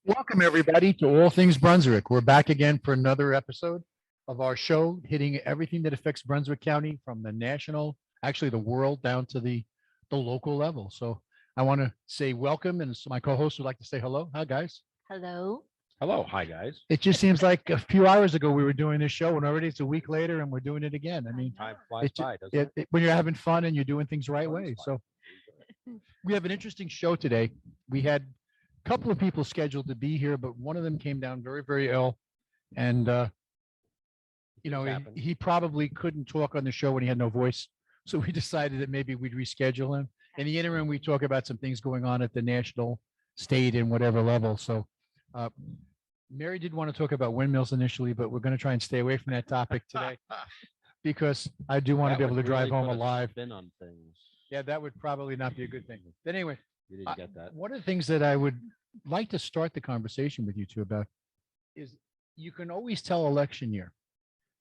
Welcome, everybody, to All Things Brunswick. We're back again for another episode of our show, hitting everything that affects Brunswick County from the national, actually the world, down to the local level. So I want to say welcome, and my co-host would like to say hello. Hi, guys. Hello. Hello. Hi, guys. It just seems like a few hours ago we were doing this show, and already it's a week later, and we're doing it again. I mean, Time flies by, doesn't it? when you're having fun and you're doing things the right way. Flies by. So we have an interesting show today. We had a couple of people scheduled to be here, but one of them came down very, very ill. And, Things happen. he probably couldn't talk on the show when he had no voice. So we decided that maybe we'd reschedule him. In the interim, we talk about some things going on at the national, state, and whatever level. So Mary did want to talk about windmills initially, but we're going to try and stay away from that topic today because I do want to That be able to would drive really home put a alive. spin on things. Yeah, that would probably not be a good thing. But anyway, You didn't get that. one of the things that I would like to start the conversation with you two about is you can always tell election year.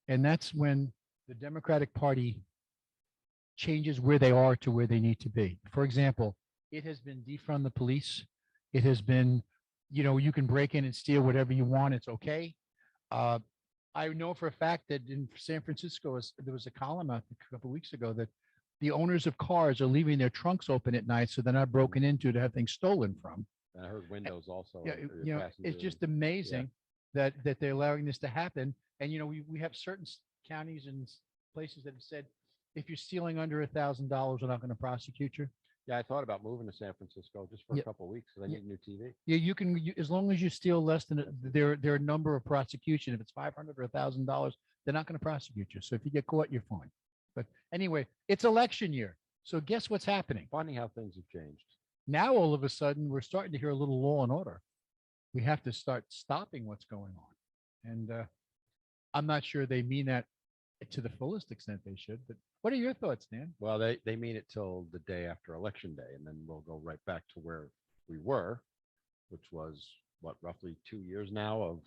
And that's when the Democratic Party changes where they are to where they need to be. For example, it has been defund the police. It has been, you can break in and steal whatever you want. It's okay. I know for a fact that in San Francisco, there was a column out a couple of weeks ago that the owners of cars are leaving their trunks open at night so they're not broken into to have things stolen from. I heard windows also. Yeah, for your it's passengers. just amazing that they're allowing this to happen. And we have certain counties and places that have said if you're stealing under $1,000, we're not going to prosecute you. Yeah, I thought about moving to San Francisco just for Yeah. a couple of weeks because I Yeah. need new TV. Yeah, you can as long as you steal less than there are a number of prosecution. If it's $500 or $1,000, they're not going to prosecute you. So if you get caught, you're fine. But anyway, it's election year. So guess what's happening? Funny how things have changed. Now, all of a sudden, we're starting to hear a little law and order. We have to start stopping what's going on. And I'm not sure they mean that to the fullest extent they should. But what are your thoughts, Dan? Well, they mean it till the day after Election Day, and then we'll go right back to where we were, which was roughly 2 years now of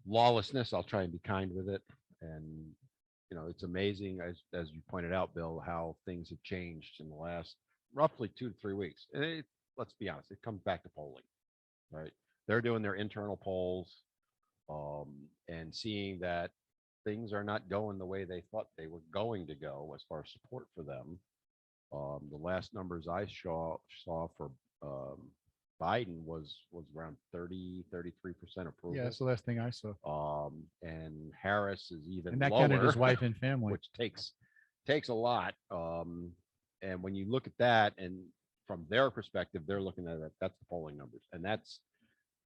lawlessness. I'll try and be kind with it. And it's amazing, as you pointed out, Bill, how things have changed in the last roughly 2 to 3 weeks. And let's be honest, it comes back to polling, right? They're doing their internal polls and seeing that things are not going the way they thought they were going to go as far as support for them. The last numbers I saw for Biden was around 33% approval. Yeah, that's the last thing I saw. And Harris is even And that lower, counted his wife and family. which takes a lot. And when you look at that, and from their perspective, they're looking at it, that's the polling numbers, and that's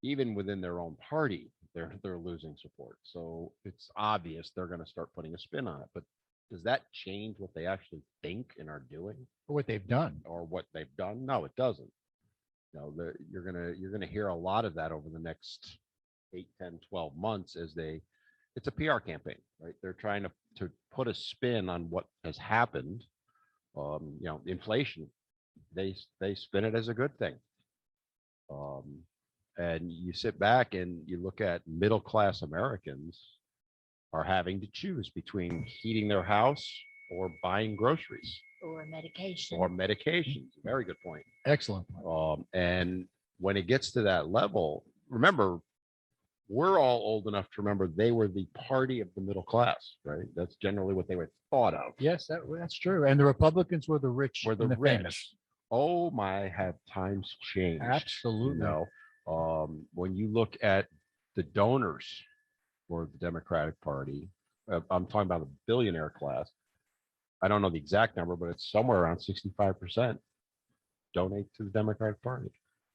even within their own party, they're losing support. So it's obvious they're going to start putting a spin on it. But does that change what they actually think and are doing, For what they've done. or what they've done? No, it doesn't. You're gonna hear a lot of that over the next 8, 10, 12 months it's a PR campaign, right? They're trying to put a spin on what has happened. Inflation, they spin it as a good thing. And you sit back and you look at middle class Americans are having to choose between heating their house or buying groceries Or medication. or medications. Very good point. Excellent. And when it gets to that level, remember, we're all old enough to remember they were the party of the middle class, right? That's generally what they were thought of. Yes, that's true. And the Republicans were the rich. Were the and rich. famous. Oh my, have times changed? Absolutely. When you look at the donors for the Democratic Party, I'm talking about the billionaire class. I don't know the exact number, but it's somewhere around 65% donate to the Democratic Party.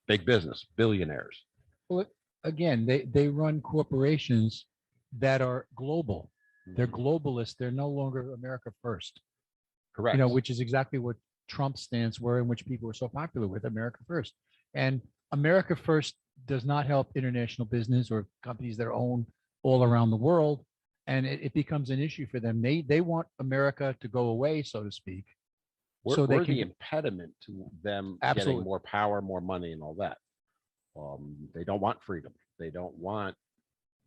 Big business, billionaires. Well, again, they run corporations that are global. They're globalists. They're no longer America first. Correct. Which is exactly what Trump's stance were and which people were so popular with, America first. And America first does not help international business or companies that are owned all around the world. And it becomes an issue for them. They want America to go away, so to speak. We're they the impediment to them Absolutely. getting more power, more money, and all that. They don't want freedom. They don't want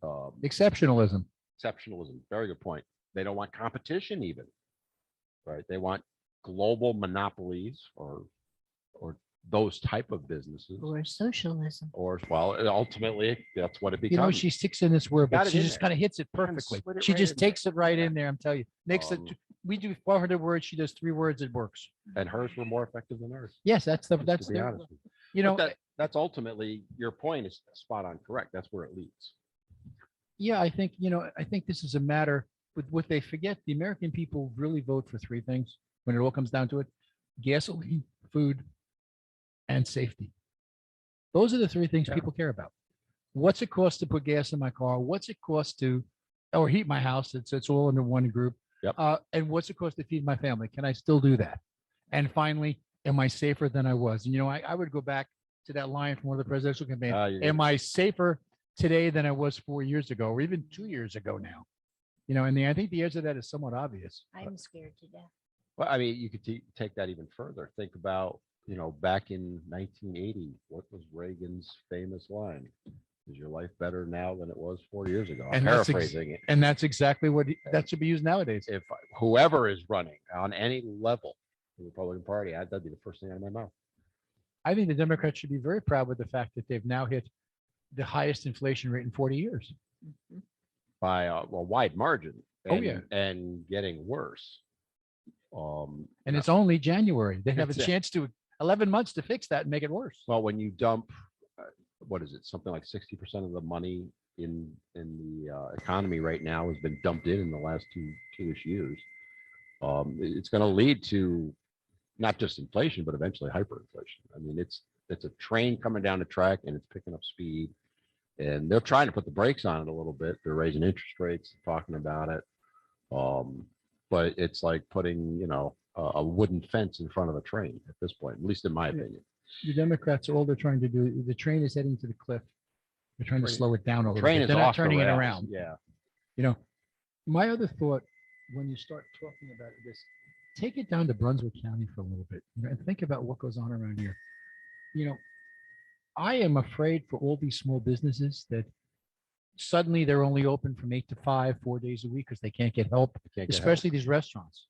Exceptionalism. exceptionalism. Very good point. They don't want competition even, right? They want global monopolies or those type of businesses, Or socialism. or well, ultimately that's what it You know, becomes. she sticks in this word, Got but it she in just there. kind of hits it And perfectly. slid it She right just in there. takes it right Yeah. in there. I'm telling you, makes it. Um, We do 400 words. She does 3 words. It works. And hers were more effective than ours. Yes, that's the, just that's to be the, honest with you. you know, But that's ultimately your point is spot on correct. That's where it leads. yeah, I think, I think this is a matter with what they forget. The American people really vote for 3 things when it all comes down to it: gasoline, food, and safety. Those are the 3 things Yeah. people care about. What's it cost to put gas in my car? What's it cost to, or heat my house? It's all under one group. Yep. And what's it cost to feed my family? Can I still do that? And finally, am I safer than I was? And, I would go back to that line from one of the presidential campaigns. Am I safer today than I was 4 years ago, or even 2 years ago now? I think the answer to that is somewhat obvious. I'm scared to death. Well, I mean, you could take that even further. Think about, back in 1980, what was Reagan's famous line? Is your life better now than it was 4 years ago? I'm And that's paraphrasing it. And that's exactly what that should be used nowadays. If whoever is running on any level, the Republican Party, that'd be the first thing out of my mouth. I think the Democrats should be very proud with the fact that they've now hit the highest inflation rate in 40 years. By a wide margin. Oh, And, yeah. and getting worse. And it's only January. They have a That's it. chance to 11 months to fix that and make it worse. Well, when you dump, what is it? Something like 60% of the money in the economy right now has been dumped in the last two-ish years. It's going to lead to not just inflation, but eventually hyperinflation. I mean, it's a train coming down the track and it's picking up speed. And they're trying to put the brakes on it a little bit. They're raising interest rates, talking about it. But it's like putting, a wooden fence in front of a train at this point, at least in my opinion. The Democrats, all they're trying to do, the train is heading to the cliff. They're trying to Train- slow it down a little Train bit. is They're not off the turning it rails. around. Yeah. My other thought when you start talking about this, take it down to Brunswick County for a little bit and think about what goes on around here. I am afraid for all these small businesses that suddenly they're only open from 8 to 5, 4 days a week because they can't get help, Can't get help. especially these restaurants.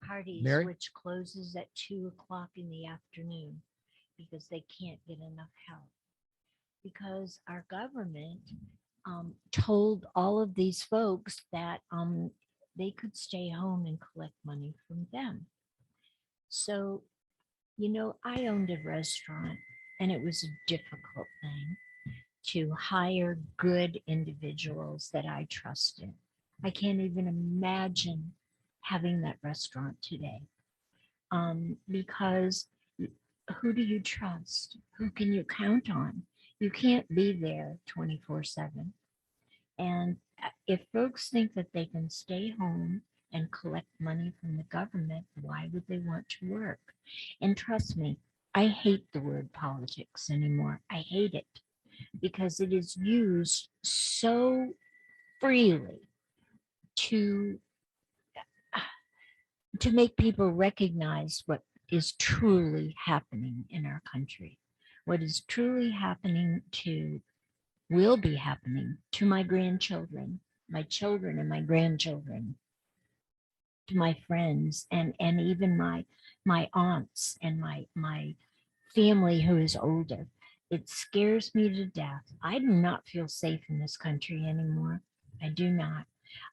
Hardee's, Mary? which closes at 2 o'clock in the afternoon because they can't get enough help. Because our government told all of these folks that they could stay home and collect money from them. So, I owned a restaurant and it was a difficult thing to hire good individuals that I trusted. I can't even imagine having that restaurant today because who do you trust? Who can you count on? You can't be there 24/7. And if folks think that they can stay home and collect money from the government, why would they want to work? And trust me, I hate the word politics anymore. I hate it because it is used so freely to make people recognize what is truly happening in our country, what is truly happening will be happening to my grandchildren, my children and my grandchildren, to my friends and even my aunts and my family who is older. It scares me to death. I do not feel safe in this country anymore. I do not.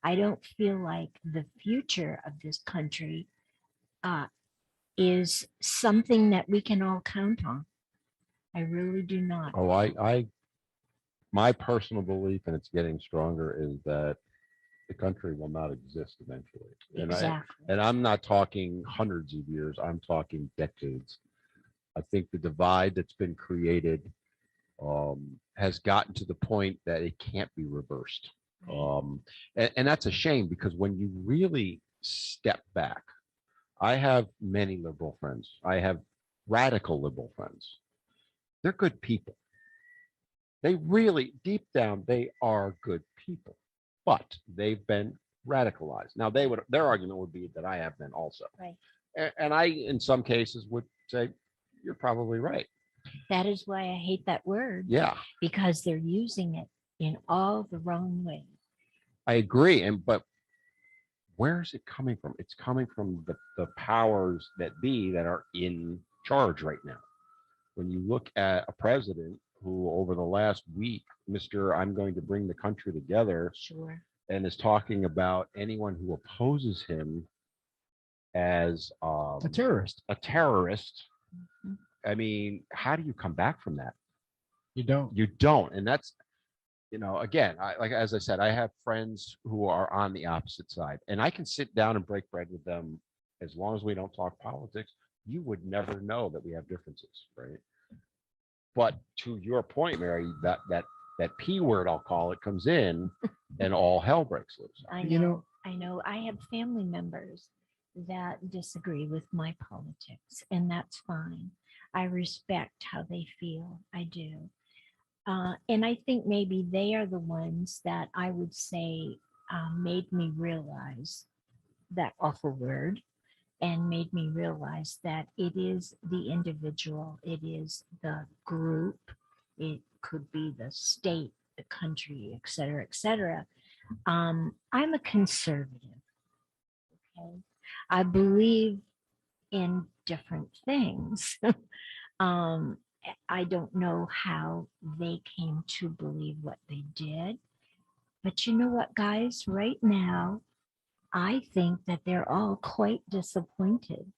I don't feel like the future of this country is something that we can all count on. I really do not. Oh, my personal belief, and it's getting stronger, is that the country will not exist eventually. Exactly. And I'm not talking hundreds of years. I'm talking decades. I think the divide that's been created has gotten to the point that it can't be reversed. And that's a shame because when you really step back, I have many liberal friends. I have radical liberal friends. They're good people. They really, deep down, they are good people, but they've been radicalized. Now, their argument would be that I have been also. Right. And I, in some cases, would say, you're probably right. That is why I hate that word. Yeah, Because they're using it in all the wrong ways. I agree. But where is it coming from? It's coming from the powers that be that are in charge right now. when you look at a president who over the last week, Mr. I'm going to bring the country together, Sure. and is talking about anyone who opposes him as A terrorist. a terrorist. Mhm. I mean, how do you come back from that? You don't. You don't. And that's, again, like, as I said, I have friends who are on the opposite side, and I can sit down and break bread with them as long as we don't talk politics. You would never know that we have differences, right? But to your point, Mary, that P word, I'll call it, comes in and all hell breaks loose. I You know- know. I know. I have family members that disagree with my politics, and that's fine. I respect how they feel. I do. And I think maybe they are the ones that I would say made me realize that awful word, and made me realize that it is the individual, it is the group, it could be the state, the country, et cetera, et cetera. I'm a conservative. Okay. I believe in different things. um, I don't know how they came to believe what they did. But you know what, guys? Right now, I think that they're all quite disappointed.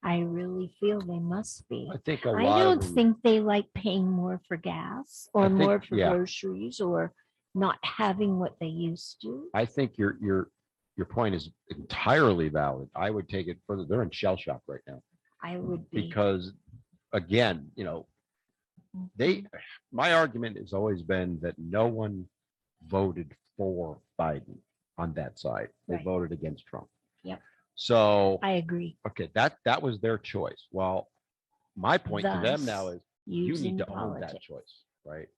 I really feel they must be. I think a I lot don't of them, think they like paying more for gas or I think- more for yeah. groceries or not having what they used to. I think your point is entirely valid. I would take it further. They're in shell shock right now I would be. because, again, Mhm. my argument has always been that no one voted for Biden on that side. They Right. voted against Trump. Yep. So, I agree. okay, that was their choice. Well, my point to them now Thus, is you using need to own that politics. choice, right?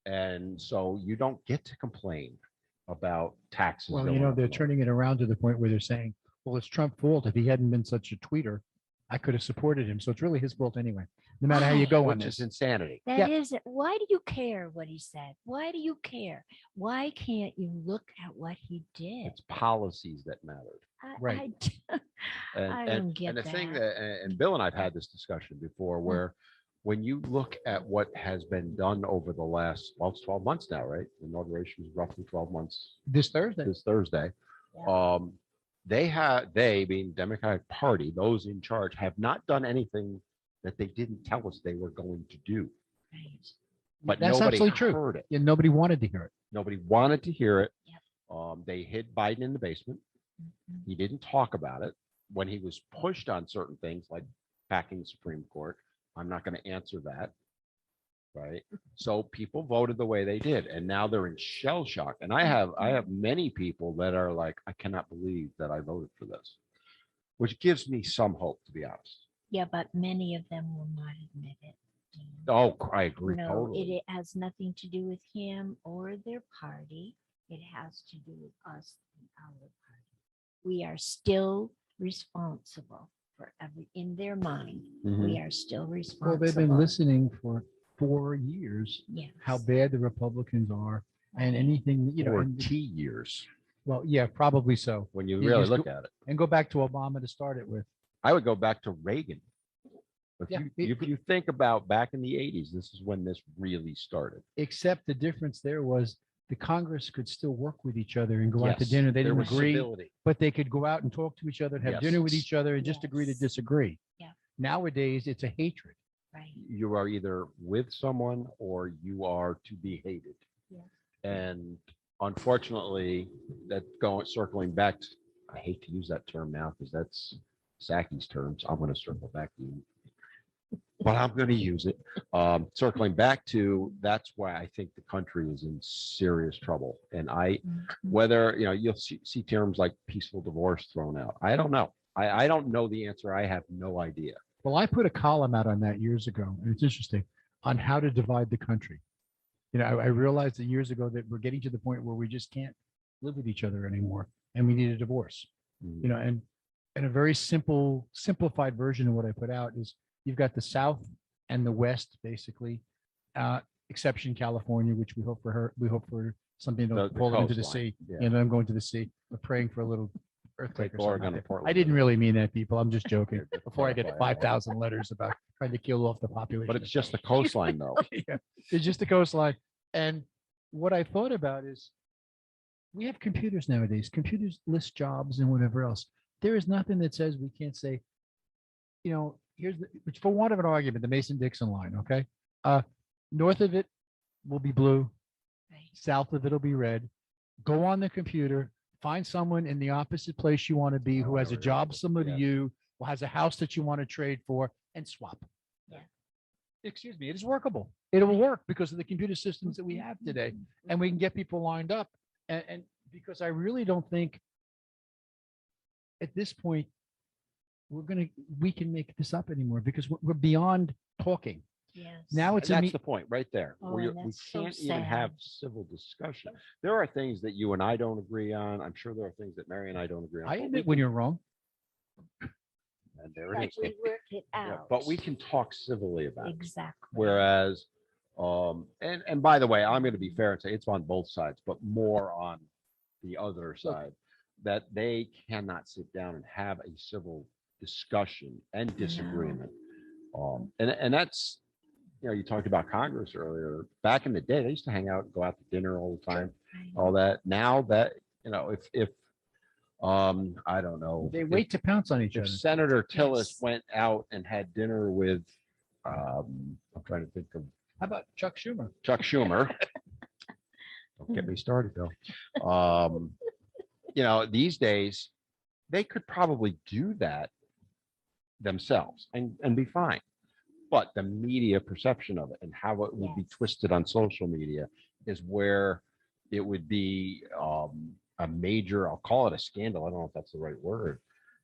And so you don't get to complain about taxes. Well, going up they're and all. turning it around to the point where they're saying, well, it's Trump's fault. If he hadn't been such a tweeter, I could have supported him. So it's really his fault anyway, no matter how you Why? go on Which is this. insanity. That is, why do you care what he said? Why do you care? Why can't you look at what he did? It's policies that mattered. Right. I don't get and the thing that. that, and Bill and I've had this discussion before, where when you look at what has been done over the last, well, it's 12 months now, right? The inauguration was roughly 12 months This Thursday. this Thursday. Yeah. They being Democratic Party, those in charge, have not done anything that they didn't tell us they were going to do. Right. But That's nobody absolutely true. heard it. Yeah, nobody wanted to hear it. Nobody wanted to hear it. Yep. They hid Biden in the basement. Mhm. He didn't talk about it. When he was pushed on certain things like packing the Supreme Court, I'm not going to answer that. Right. So people voted the way they did, and now they're in shell shock. And I have many people that are like, I cannot believe that I voted for this, which gives me some hope, to be honest. Yeah, but many of them will not admit it. Dean. Oh, I agree No, totally. it has nothing to do with him or their party. It has to do with us and our party. We are still responsible for in their mind. Mhm. We are still responsible. Well, they've been listening for 4 years, Yes. how bad the Republicans are and Right. anything, Or and- T years, well, yeah, probably so. when you You really just look go- at it. And go back to Obama to start it with. I would go back to Reagan. If Yeah, you think about back in the 80s, this is when this really started. Except the difference there was the Congress could still work with each other and go out to Yes, dinner. They there didn't was agree, civility. but they could go out and talk to each other and have Yes. dinner with each other and just agree to Yes. disagree. Yeah. Nowadays, it's a hatred. Right. You are either with someone or you are to be hated. Yeah. And unfortunately, circling back, I hate to use that term now because that's Saki's terms. I'm going to circle back to you, but I'm going to use it. Circling back to, that's why I think the country is in serious trouble. And Mhm. whether, you'll see terms like peaceful divorce thrown out. I don't know. I don't know the answer. I have no idea. Well, I put a column out on that years ago, and it's interesting, on how to divide the country. I realized that years ago that we're getting to the point where we just can't live with each other anymore, and we need a divorce. And a very simplified version of what I put out is you've got the South and the West, basically, exception California, which we hope for something to The fall into the coastline, sea. yeah. And I'm going to the sea. We're praying for a little earthquake or Oregon something. or out there. Portland. I didn't really mean that, people. I'm just joking. Just Before I get clarify. 5,000 letters about trying to kill off the population. But it's just the coastline though. Yeah, it's just the coastline. And what I thought about is we have computers nowadays. Computers list jobs and whatever else. There is nothing that says we can't say, here's the, which for want of an argument, the Mason-Dixon line, okay? North of it will be blue, Right. south of it'll be red. Go on the computer, find someone in the opposite place you want to be, who Oh, has a there we go. job similar to Yeah. you, who has a house that you want to trade for, and swap. Yeah. Excuse me, it is workable. It'll work because of the computer systems that we have today, Mm-hmm. and we can get people lined up. And because I really don't think at this point we can make this up anymore, because we're beyond talking. Yes. Now And it's a that's meet. the point right there. Oh, where and we that's so can't even have sad. civil discussion. There are things that you and I don't agree on. I'm sure there are things that Mary and I don't agree on. I but we admit when can- you're wrong. and there But it is. we work it Yeah, out. but we can talk civilly about it. Exactly. Whereas, and by the way, I'm going to be fair and say it's on both sides, but more on the other side, that they cannot sit down and have a civil discussion and disagreement. And that's, you talked about Congress earlier. Back in the day, they used to hang out and go out to dinner all the time, Right. all that. Now that, if I don't know, They if- wait to pounce on each if other. Senator Tillis Yes. went out and had dinner with, I'm trying to think of How about Chuck Schumer? Chuck Schumer. Don't get me started though. These days they could probably do that themselves and be fine. But the media perception of it and how it would be Yes. twisted on social media is where it would be a major, I'll call it a scandal. I don't know if that's the right word.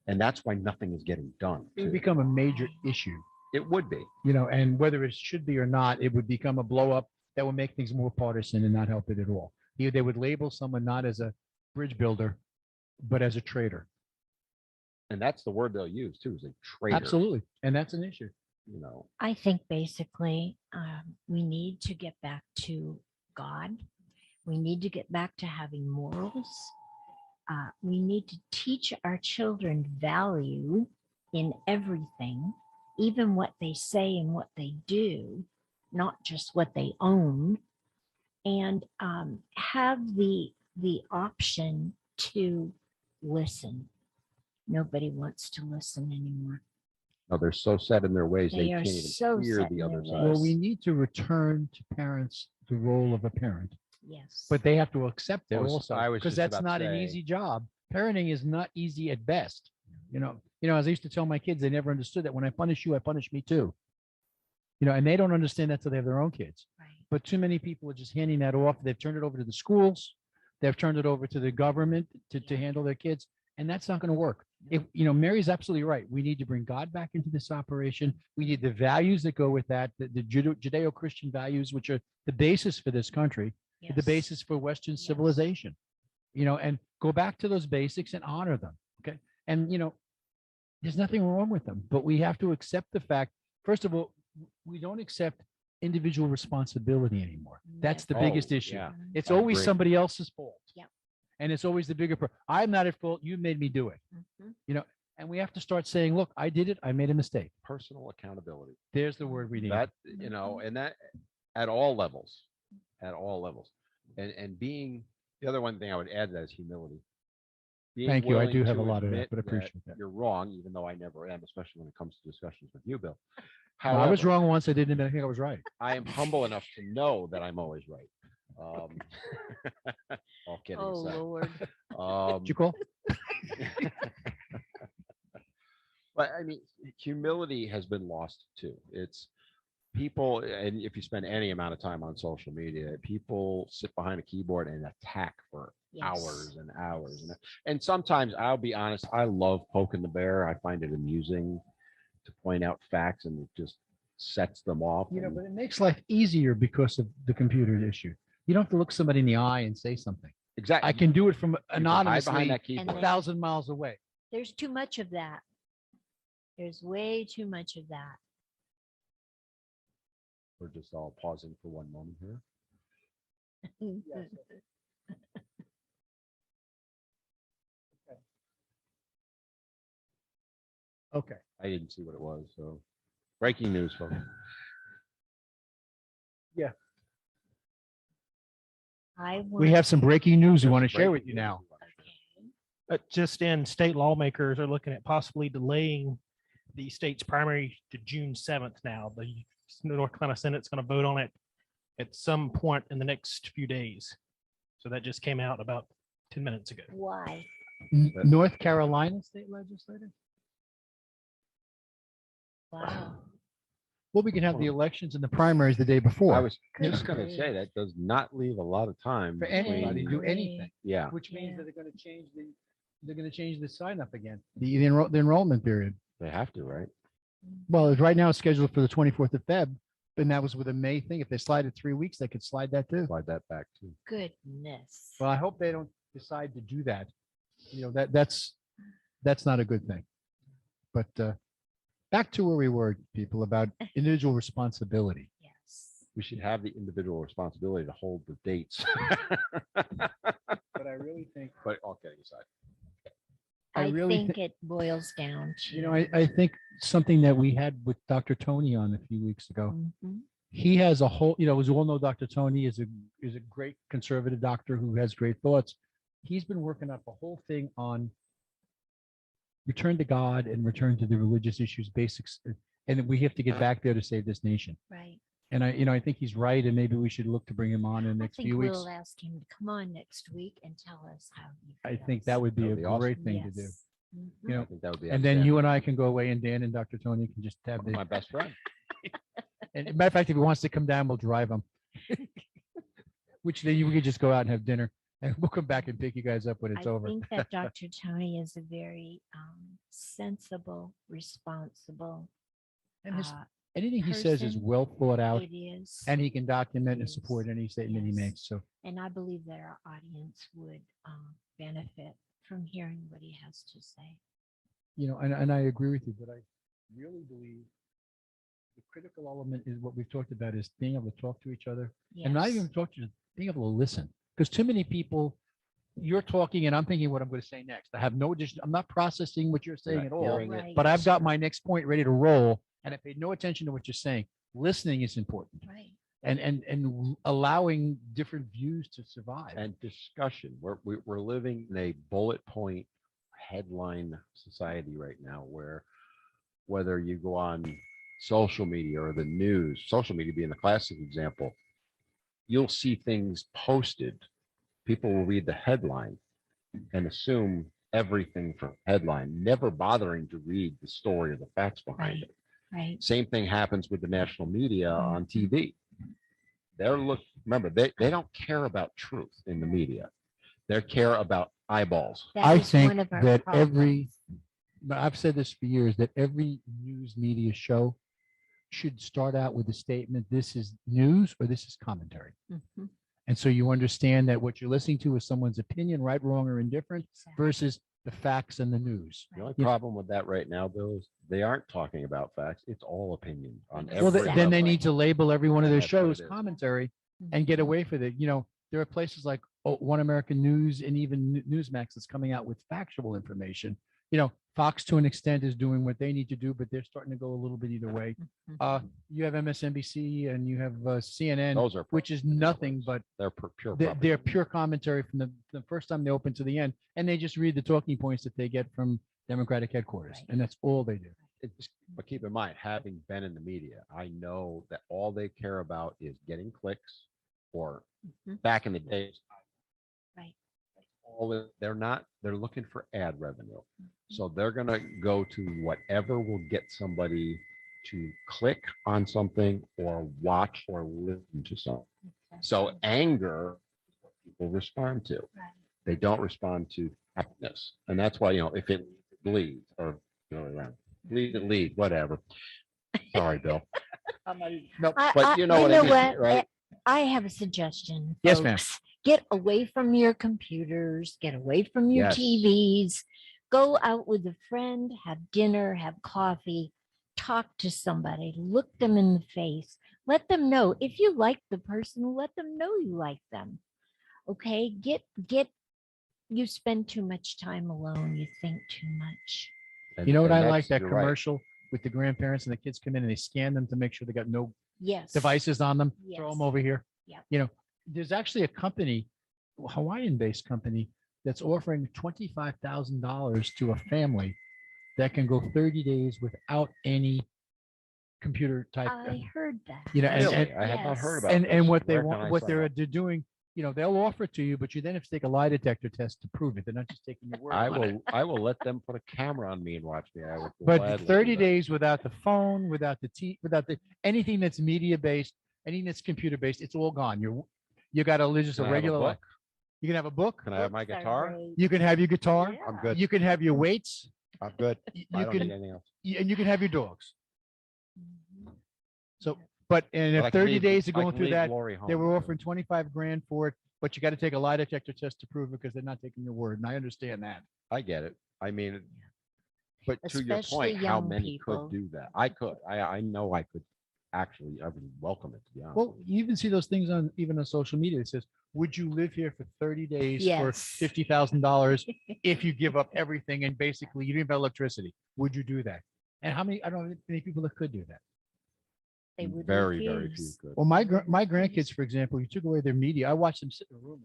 And that's why nothing is getting done. It would too. become a major issue, It would be. and whether it should be or not, it would become a blow up that would make things more partisan and not help it at all. They would label someone not as a bridge builder, but as a traitor. And that's the word they'll use too, is a traitor. Absolutely. And that's an issue. I think basically we need to get back to God. We need to get back to having morals. We need to teach our children value in everything, even what they say and what they do, not just what they own, and have the option to listen. Nobody wants to listen anymore. No, they're so set in their ways, they They are can't even so hear set the in other their side. Well, ways. we need to return to parents the role of a parent, Yes. but they have to accept it I was also, just because that's about not to an say- easy job. Parenting is not easy at best. As I used to tell my kids, they never understood that when I punish you, I punish me too. And they don't understand that till they have their own kids. Right. But too many people are just handing that off. They've turned it over to the schools. They've turned it over to the government to handle their kids. And that's not going to work. Mary's absolutely right. We need to bring God back into this operation. We need the values that go with that, the Judeo-Christian values, which are the basis for this country, the Yes. basis for Western Yes. civilization, and go back to those basics and honor them. Okay. And, there's nothing wrong with them, but we have to accept the fact, first of all, we don't accept individual responsibility anymore. That's the biggest Oh, issue. yeah. It's I always agree. somebody else's fault. Yep. And it's always the bigger part. I'm not at fault. You made me do it. Mhm. And we have to start saying, look, I did it. I made a mistake. Personal accountability. There's the word we need. That, and that at all levels, and being, the other one thing I would add to that is humility. Being Thank you. I willing do have a to lot of that, admit but appreciate that. You're wrong, even though I never am, especially when it comes to discussions with you, Bill. No, I was However, wrong once. I didn't even think I was right. I am humble enough to know that I'm always right. All kidding Oh, aside. Lord. Did you call? But I mean, humility has been lost too. It's people, and if you spend any amount of time on social media, people sit behind a keyboard and attack for Yes. hours and hours. And sometimes, I'll be honest, I love poking the bear. I find it amusing to point out facts, and it just sets them off. and- But it makes life easier because of the computer issue. You don't have to look somebody in the eye and say something. exactly. I can do it from You can hide anonymously behind that And keyboard. 1,000 miles away. There's too much of that. There's way too much of that. We're just all pausing for one moment here. Okay. I didn't see what it was, so breaking news, folks. We have some breaking news we want to There's share with breaking you news now. we wanna share. But just in, state lawmakers are looking at possibly delaying the state's primary to June 7th now. The North Carolina Senate's going to vote on it at some point in the next few days. So that just came out about 10 minutes ago. Why? North Carolina state legislator? Wow. Well, we can have the elections and the primaries the day before. I was Good just gonna say grief. that does not leave a lot of time. For anybody to between- do anything, Yeah, which means Yeah. that they're going to change the sign up again, the enrollment period. they have to, right? Well, it's right now it's scheduled for the 24th of Feb, and that was with a May thing. If they slide it 3 weeks, they could slide that too. Slide that back too. Goodness. Well, I hope they don't decide to do that. That's not a good thing. But back to where we were, people, about individual responsibility. Yes. We should have the individual responsibility to hold the dates. But I really think, But all kidding aside, I I really think it boils down to. I think something that we had with Dr. Tony on a few weeks ago, Mhm. he has a whole, as we all know, Dr. Tony is a great conservative doctor who has great thoughts. He's been working up a whole thing on return to God and return to the religious issues, basics, and we have to get back there to save this nation. Right. And I think he's right, and maybe we should look to bring him on in the I next think few weeks. we'll ask him to come on next week and tell us how he I feels. think that would be That a would be awesome. great thing to do. Yes. Mhm. You know, I think that would be. and then you outstanding. and I can go away, and Dan and Dr. Tony can just have My the. best friend. And matter of fact, if he wants to come down, we'll drive him. Which then you could just go out and have dinner, and we'll come back and pick you guys up when it's I over. think that Dr. Tony is a very sensible, responsible. And his, uh, anything he says is person. well thought out, It is. and he can document and Yes. support any statement he Yes. makes. So, And I believe that our audience would benefit from hearing what he has to say. and I agree with you, but I really believe the critical element is what we've talked about is being able to talk to each other, and not Yes. even talk to, being able to listen. Because too many people, you're talking and I'm thinking what I'm going to say next. I have no addition. I'm not processing what you're saying not at all, hearing it. Right. but I've got my next point ready to roll, and I paid no attention to what you're saying. Listening is important, Right. and allowing different views to survive. And discussion. We're living in a bullet point headline society right now where whether you go on social media or the news, social media being the classic example, you'll see things posted. People will read the headline and assume everything from headline, never bothering to read the story or the facts behind Right. it. Right. Same thing happens with the national media Mm-hmm. on TV. Remember, they don't care about truth in the media. They care about eyeballs. That I is think one of our that problems. but I've said this for years, that every news media show should start out with a statement, this is news or this is commentary. Mhm. And so you understand that what you're listening to is someone's opinion, right, wrong, or indifferent, Exactly. versus the facts and the news. The only Yeah. problem with that right now, Bill, is they aren't talking about facts. It's all opinion on Well, every Well, then they level. need to label every one of their That's what it shows is. commentary and get Mhm. away with it. There are places like One American News and even Newsmax that's coming out with factual information. Fox to an extent is doing what they need to do, but they're starting to go a little bit either way. Mhm. You have MSNBC and you have CNN, Those are which is propaganda nothing outlets. but They're pure they're propaganda. pure commentary from the first time they open to the end, and they just read the talking points that they get from Democratic headquarters, Right. and that's all they do. But keep in mind, having been in the media, I know that all they care about is getting clicks, or Mhm. back in the days, Right. they're looking for ad revenue. So they're going to go to whatever will get somebody to click on something or watch or listen to something. So Exactly. anger, is what people respond to. Right. They don't respond to happiness. And that's why, if it bleeds, or around, bleed and lead, whatever. Sorry, Bill. No, But you know what I mean, right? I have a suggestion. Yes, ma'am. Folks. Get away from your computers, get away from your Yes. TVs, go out with a friend, have dinner, have coffee, talk to somebody, look them in the face, let them know if you like the person, let them know you like them. Okay, you spend too much time alone, you think too much. And- You know what and I like? that's- That you're right. commercial with the grandparents and the kids come in and they scan them to make sure they got no Yes. devices on them. Throw Yes. them over here. Yeah. You know, there's actually a company, a Hawaiian-based company, that's offering $25,000 to a family that can go 30 days without any computer type. I heard that. You know, and- Really? I have not heard Yes. about And this. what they Where can want, I what sign they're up? doing, you know, they'll offer it to you, but you then have to take a lie detector test to prove it. They're not just taking your word. I on it. will let them put a camera on me and watch me. I would But gladly do 30 that. days without the phone, without without the, anything that's media based, anything that's computer based, it's all gone. You got to live just a Can I have a regular life. book? You can have a book. Can I have my Books are guitar? great. You can have your guitar. I'm good. You can have your weights. I'm good. You I don't need can, anything else. and you can have your dogs. Mhm. So, but, and But if I can 30 leave- days of I going can through leave that, Lori they home, were so- offering 25 grand for it, but you got to take a lie detector test to prove it because they're not taking your word. And I understand that. I get it. I mean, but to your Especially point, how young many people. could do that? I could. I know I could actually. I would welcome it, to be honest. Well, you even see those things on, even on social media. It says, would you live here for 30 days for Yes. $50,000 if you give up everything and basically you didn't have electricity? Would you do that? And how many, I don't know many people that could do that. They would very few refuse. could. Well, my grandkids, for example, you took away their media. I watched them sit in a room.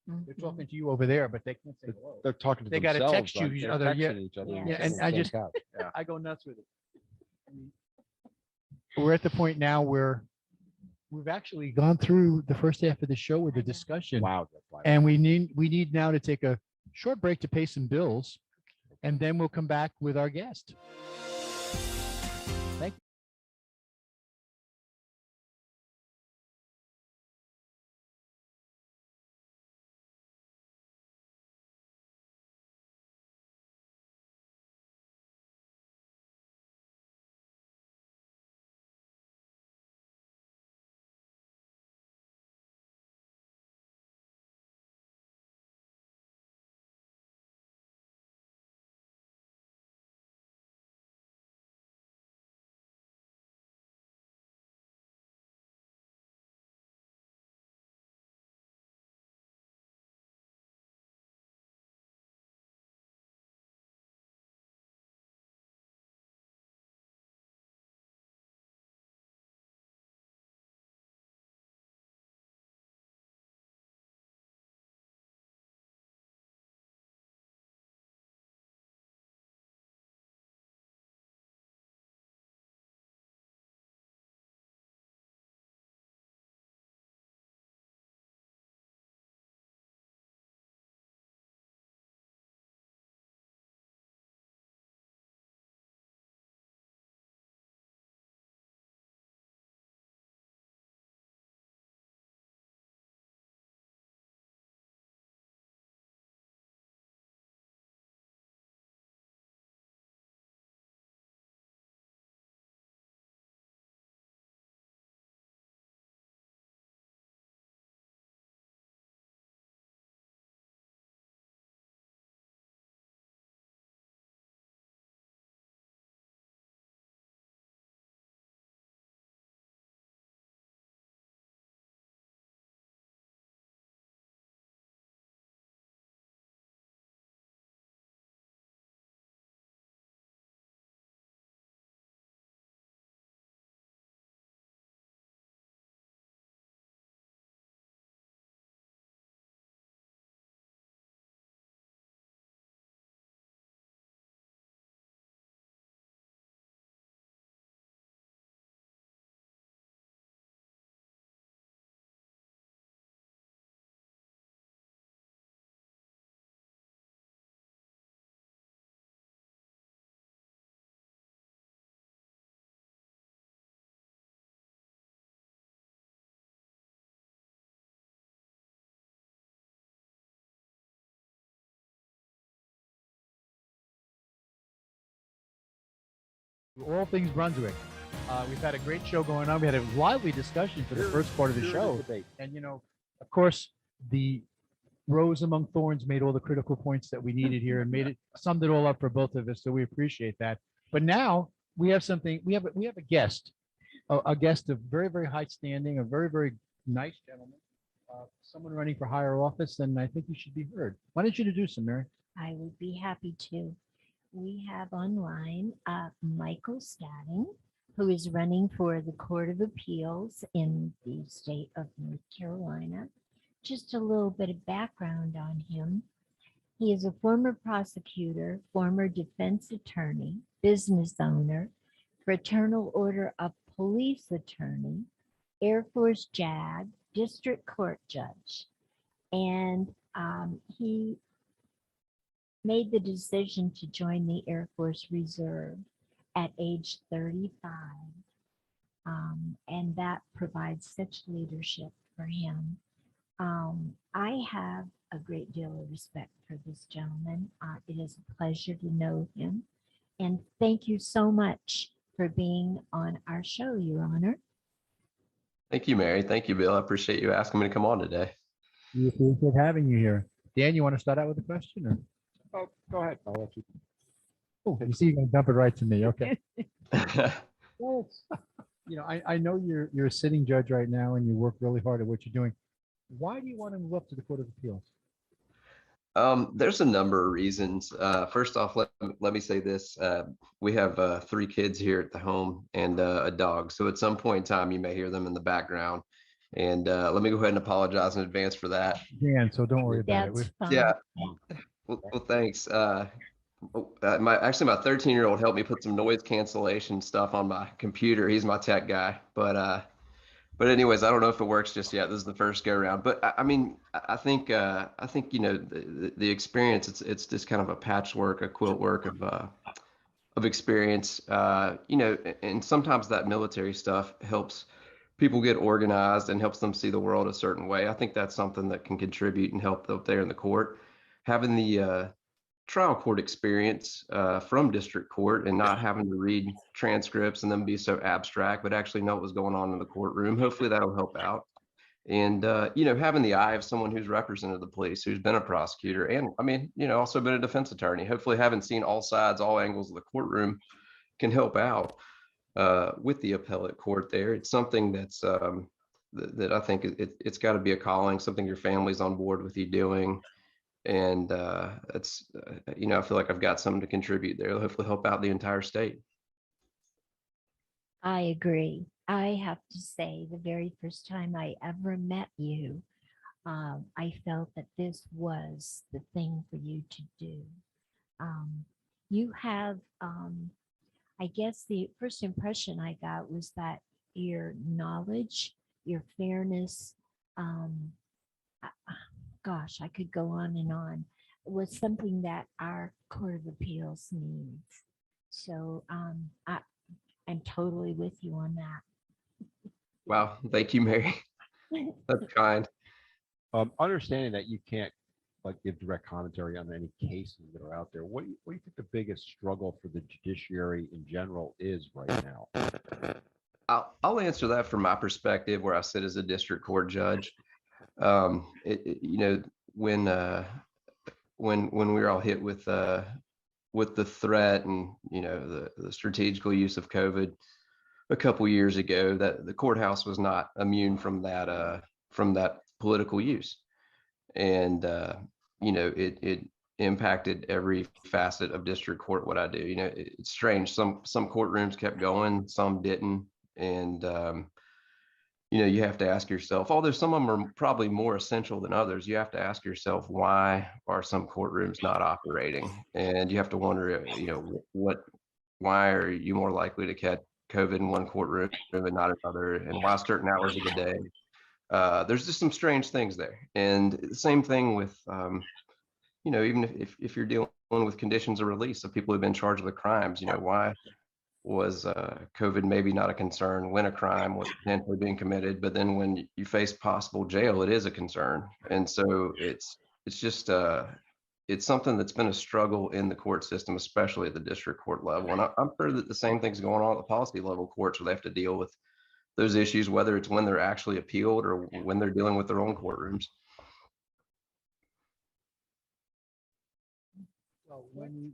They're Mhm. talking to you over there, but they can't say hello. They're talking to They gotta themselves. text you on- each they're other, yeah. texting each other. Yeah, on and the I same just- couch. Yeah. I go nuts with it. I mean, we're at the point now where we've actually gone through the first half of the show with the I know. discussion. Wow. that's why- And we need now to take a short break to pay some bills, and then we'll come back with our guest. Thank you. All Things Brunswick. We've had a great show going on. We had a lively discussion for the first part of the Spirited show. debate. And, you know, of course, the rose among thorns made all the critical points that we needed here and summed it all up for both of us. So we appreciate that. But now we have something, we have a guest, a guest of very, very high standing, a very, very nice gentleman, someone running for higher office. And I think you should be heard. Why don't you introduce him, Mary? I would be happy to. we have online Michael Stading, who is running for the Court of Appeals in the state of North Carolina. Just a little bit of background on him. He is a former prosecutor, former defense attorney, business owner, Fraternal Order of Police attorney, Air Force JAG, district court judge. And he made the decision to join the Air Force Reserve at age 35. And that provides such leadership for him. I have a great deal of respect for this gentleman. It is a pleasure to know him. And thank you so much for being on our show, Your Honor. Thank you, Mary. Thank you, Bill. I appreciate you asking me to come on today. We appreciate having you here. Dan, you want to start out with a question or? Oh, go ahead. I'll let you. Oh, you see, you're going to dump it right to me. Okay. Well, you know, I know you're a sitting judge right now and you work really hard at what you're doing. Why do you want to move up to the Court of Appeals? There's a number of reasons. First off, let me say this. We have 3 kids here at the home and a dog. So at some point in time, you may hear them in the background. And let me go ahead and apologize in advance for that. Dan, so don't worry about it. That's fine. Yeah. Well, thanks. My 13-year-old helped me put some noise cancellation stuff on my computer. He's my tech guy, but anyways, I don't know if it works just yet. This is the first go around, but I mean, I think you know the experience. It's just kind of a patchwork, a quilt work of experience. You know, and sometimes that military stuff helps people get organized and helps them see the world a certain way. I think that's something that can contribute and help up there in the court. Having the trial court experience from district court and not having to read transcripts and then be so abstract, but actually know what was going on in the courtroom. Hopefully that'll help out. And, you know, having the eye of someone who's represented the police, who's been a prosecutor and I mean, you know, also been a defense attorney, hopefully having seen all sides, all angles of the courtroom can help out with the appellate court there. It's something that's that I think it's got to be a calling, something your family's on board with you doing. And it's, you know, I feel like I've got something to contribute there. It'll hopefully help out the entire state. I agree. I have to say, the very first time I ever met you, I felt that this was the thing for you to do. You have, I guess the first impression I got was that your knowledge, your fairness, gosh, I could go on and on, was something that our Court of Appeals needs. So I'm totally with you on that. Wow. Thank you, Mary. That's kind. Understanding that you can't like give direct commentary on any cases that are out there. What do you think the biggest struggle for the judiciary in general is right now? I'll answer that from my perspective, where I sit as a district court judge. You know, when we were all hit with the threat and, you know, the strategical use of COVID a couple years ago, that the courthouse was not immune from that political use. And, you know, it impacted every facet of district court, what I do. You know, it's strange. Some courtrooms kept going, some didn't. And, you know, you have to ask yourself, although some of them are probably more essential than others, you have to ask yourself, why are some courtrooms not operating? And you have to wonder, you know, why are you more likely to catch COVID in one courtroom and not another, and why certain hours of the day? There's just some strange things there. And the same thing with, you know, even if you're dealing with conditions of release of people who've been charged with crimes, you know, why was COVID maybe not a concern when a crime was potentially being committed, but then when you face possible jail, it is a concern. And so it's just it's something that's been a struggle in the court system, especially at the district court level. And I'm sure that the same thing's going on at the policy level courts, where they have to deal with those issues, whether it's when they're actually appealed or when they're dealing with their own courtrooms. So when,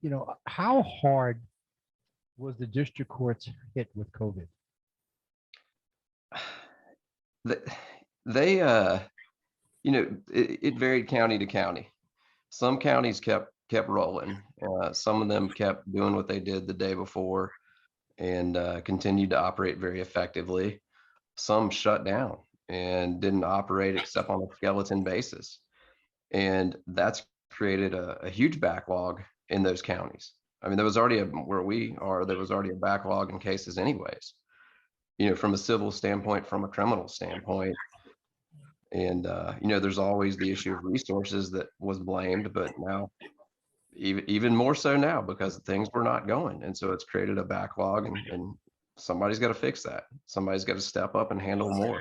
you know, how hard was the district courts hit with COVID? They you know, it varied county to county. Some counties kept kept rolling. Some of them kept doing what they did the day before and continued to operate very effectively. Some shut down and didn't operate except on a skeleton basis. And that's created a huge backlog in those counties. I mean, there was already where we are, there was already a backlog in cases anyways, from a civil standpoint, from a criminal standpoint. And, there's always the issue of resources that was blamed, but now even more so now because things were not going. And so it's created a backlog and somebody's got to fix that. Somebody's got to step up and handle more.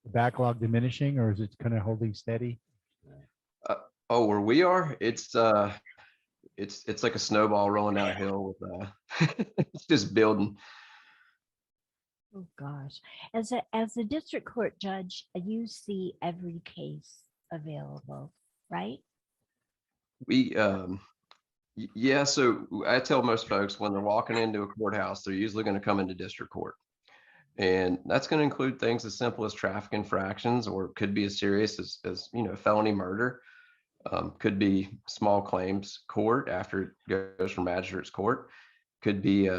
Backlog diminishing, or is it kind of holding steady? Oh, where we are, it's like a snowball rolling down a hill with it's just building. Oh gosh. As a district court judge, you see every case available, right? Yeah, so I tell most folks when they're walking into a courthouse, they're usually going to come into district court. And that's going to include things as simple as traffic infractions, or it could be as serious as felony murder. Could be small claims court after it goes from magistrate's court. Could be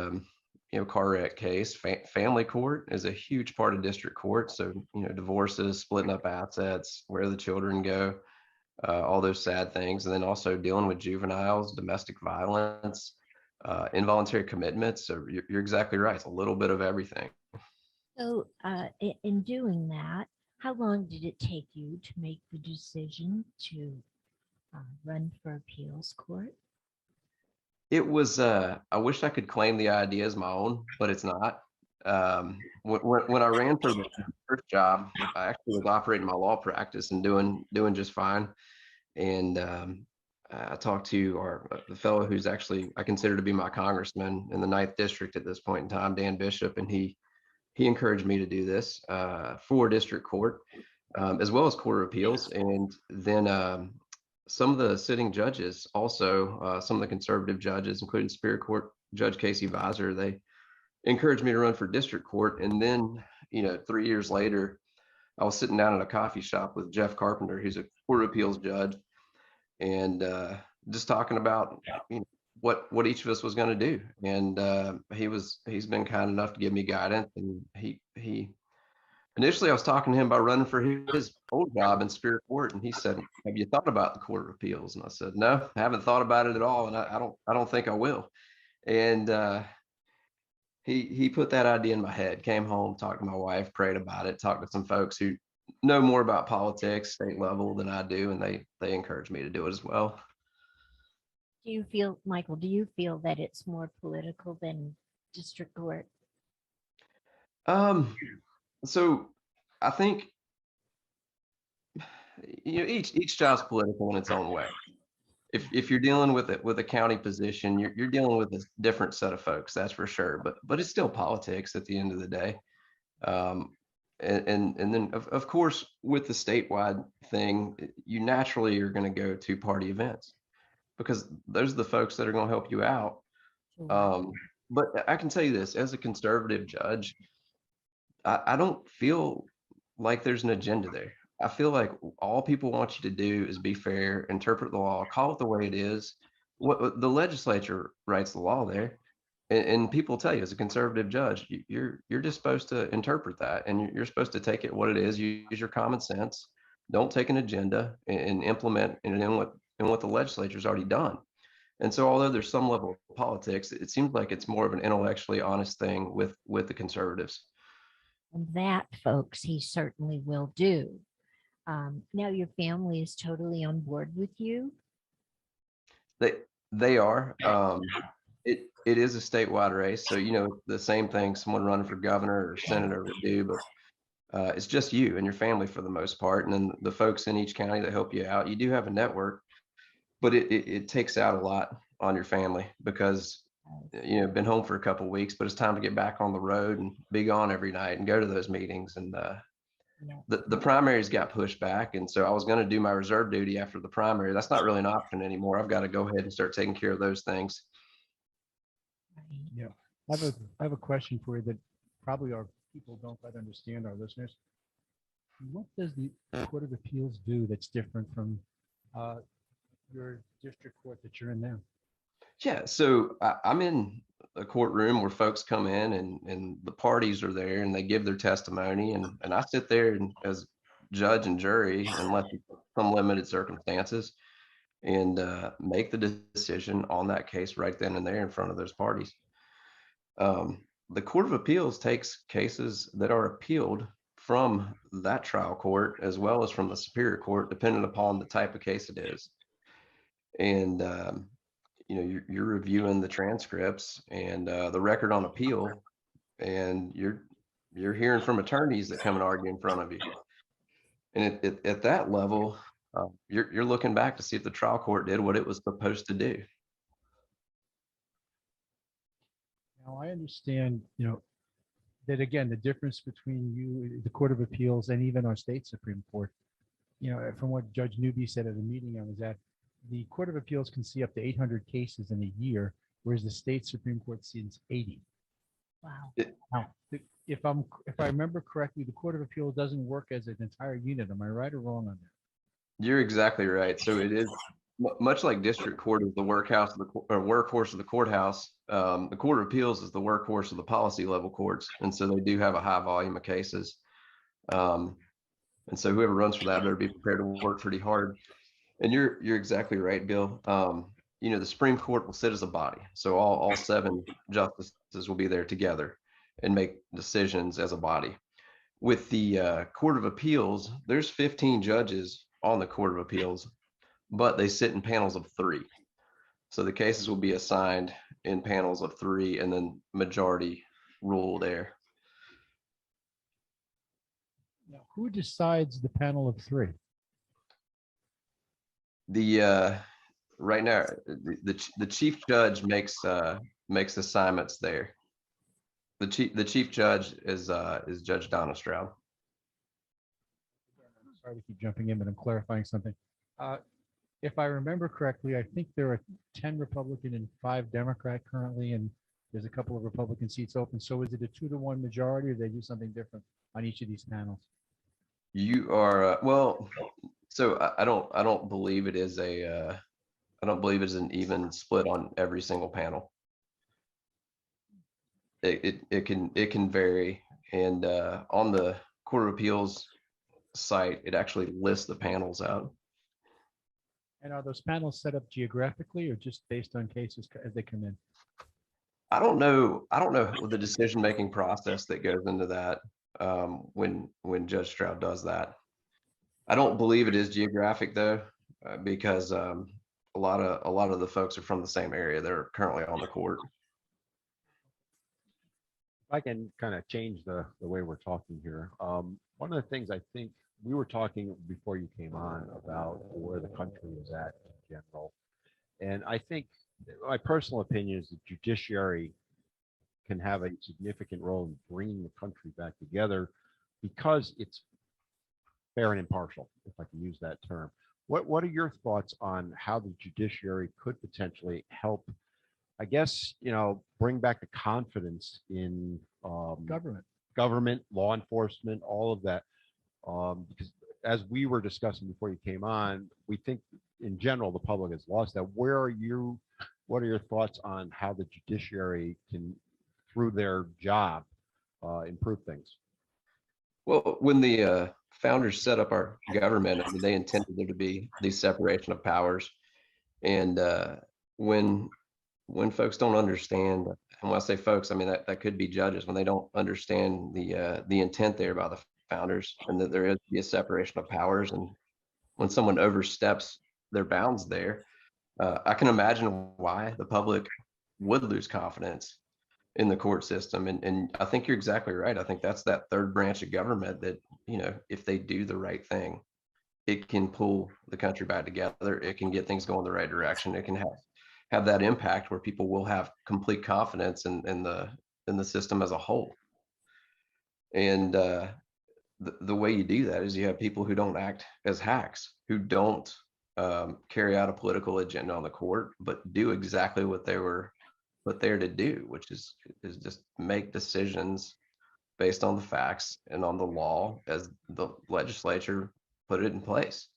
car wreck case. Family court is a huge part of district court. So divorces, splitting up assets, where the children go, all those sad things. And then also dealing with juveniles, domestic violence, involuntary commitments. So you're exactly right. It's a little bit of everything. So in doing that, how long did it take you to make the decision to run for appeals court? It was, I wish I could claim the idea as my own, but it's not. When I ran for the first job, I actually was operating my law practice and doing just fine. And I talked to the fellow who's actually, I consider to be my congressman in the 9th district at this point in time, Dan Bishop, and he encouraged me to do this for district court, as well as court of appeals. And then some of the sitting judges, also some of the conservative judges, including Superior Court Judge Casey Visor, they encouraged me to run for district court. And then, 3 years later, I was sitting down at a coffee shop with Jeff Carpenter, who's a court of appeals judge, and just talking about what each of us was going to do. And he's been kind enough to give me guidance. And he initially, I was talking to him about running for his old job in Superior Court, and he said, "Have you thought about the Court of Appeals?" And I said, "No, I haven't thought about it at all, and I don't think I will." And he put that idea in my head. Came home, talked to my wife, prayed about it, talked to some folks who know more about politics, state level, than I do, and they encouraged me to do it as well. Do you feel, Michael, that it's more political than district court? So I think each job's political in its own way. If you're dealing with a county position, you're dealing with a different set of folks, that's for sure. But it's still politics at the end of the day. And then of course with the statewide thing, you naturally are going to go to party events because those are the folks that are going to help you out. But I can tell you this, as a conservative judge, I don't feel like there's an agenda there. I feel like all people want you to do is be fair, interpret the law, call it the way it is. What the legislature writes the law there, and people tell you as a conservative judge, you're just supposed to interpret that, and you're supposed to take it what it is. Use your common sense. Don't take an agenda and implement it in what the legislature's already done. And so, although there's some level of politics, it seems like it's more of an intellectually honest thing with the conservatives. And that, folks, he certainly will do. Now your family is totally on board with you. They are. It is a statewide race, so the same thing someone running for governor or senator would do, but it's just you and your family for the most part, and then the folks in each county that help you out. You do have a network, but it takes out a lot on your family because been home for a couple of weeks, but it's time to get back on the road and be gone every night and go to those meetings. And the primaries got pushed back, and so I was going to do my reserve duty after the primary. That's not really an option anymore. I've got to go ahead and start taking care of those things. Yeah, I have a question for you that probably our people don't quite understand, our listeners. What does the Court of Appeals do that's different from your district court that you're in now? Yeah, so I'm in a courtroom where folks come in and the parties are there and they give their testimony and I sit there and as judge and jury, unless it's some limited circumstances, and make the decision on that case right then and there in front of those parties. The Court of Appeals takes cases that are appealed from that trial court as well as from the Superior Court, depending upon the type of case it is. And you're reviewing the transcripts and the record on appeal, and you're hearing from attorneys that come and argue in front of you. And at that level, you're looking back to see if the trial court did what it was supposed to do. Now, I understand, that again, the difference between you, the Court of Appeals, and even our state Supreme Court, from what Judge Newby said at a meeting I was at, the Court of Appeals can see up to 800 cases in a year, whereas the state Supreme Court sees 80. Wow. Now, if I remember correctly, the Court of Appeals doesn't work as an entire unit. Am I right or wrong on that? You're exactly right. So it is much like district court is the workhorse of the courthouse. The Court of Appeals is the workhorse of the policy level courts, and so they do have a high volume of cases. And so whoever runs for that better be prepared to work pretty hard. And you're exactly right, Bill. The Supreme Court will sit as a body, so all 7 justices will be there together and make decisions as a body. With the Court of Appeals, there's 15 judges on the Court of Appeals, but they sit in panels of 3. So the cases will be assigned in panels of 3 and then majority rule there. Now, who decides the panel of 3? Right now, the chief judge makes assignments there. The chief judge is Judge Stroud. Sorry to keep jumping in, but I'm clarifying something. If I remember correctly, I think there are 10 Republican and 5 Democrat currently, and there's a couple of Republican seats open. So is it a 2-to-1 majority, or do they do something different on each of these panels? You are well. So I don't believe it is I don't believe it's an even split on every single panel. It can vary, and on the Court of Appeals site, it actually lists the panels out. And are those panels set up geographically or just based on cases as they come in? I don't know the decision-making process that goes into that when Judge Stroud does that. I don't believe it is geographic though, because a lot of the folks are from the same area. They're currently on the court. If I can kind of change the way we're talking here. One of the things I think we were talking before you came on about where the country is at in general. And I think my personal opinion is the judiciary can have a significant role in bringing the country back together because it's fair and impartial, if I can use that term. What are your thoughts on how the judiciary could potentially help, I guess, bring back the confidence in government, law enforcement, all of that? Because as we were discussing before you came on, we think in general the public has lost that. What are your thoughts on how the judiciary can, through their job, improve things? Well, when the founders set up our government, I mean, they intended there to be the separation of powers. And when folks don't understand, and when I say folks, I mean that could be judges, when they don't understand the intent there by the founders, and that there is to be a separation of powers, and when someone oversteps their bounds there, I can imagine why the public would lose confidence in the court system. And I think you're exactly right. I think that's that third branch of government that, if they do the right thing, it can pull the country back together. It can get things going the right direction. It can have that impact where people will have complete confidence in the system as a whole. And the way you do that is you have people who don't act as hacks, who don't carry out a political agenda on the court, but do exactly what they were put there to do, which is just make decisions based on the facts and on the law as the legislature put it in place.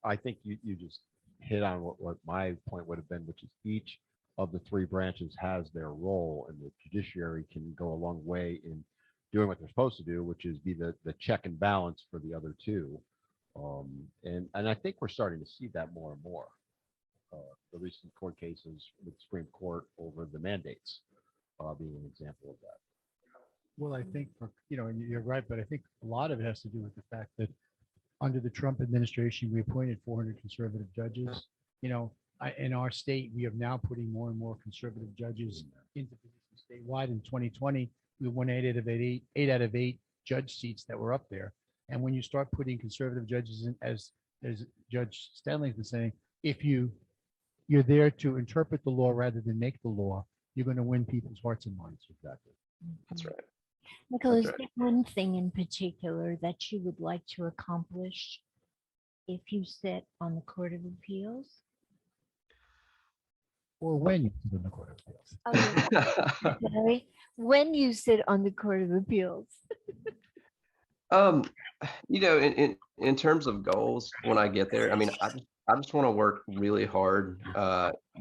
I think you just hit on what my point would have been, which is each of the three branches has their role, and the judiciary can go a long way in doing what they're supposed to do, which is be the check and balance for the other two. And I think we're starting to see that more and more. The recent court cases with the Supreme Court over the mandates being an example of that. Well, I think, and you're right, but I think a lot of it has to do with the fact that under the Trump administration, we appointed 400 conservative judges. In our state, we are now putting more and more conservative judges into positions statewide. In 2020, we won 8 out of 8 judge seats that were up there. And when you start putting conservative judges in, as Judge Stading's been saying, if you're there to interpret the law rather than make the law, you're going to win people's hearts and minds. Exactly. That's right. Michael, That's is there one thing in particular that you would like to accomplish if you sit on the Court of Appeals? Or when you sit in the Court of Appeals. Sorry, when you sit on the Court of Appeals. In terms of goals, when I get there, I mean, I just want to work really hard,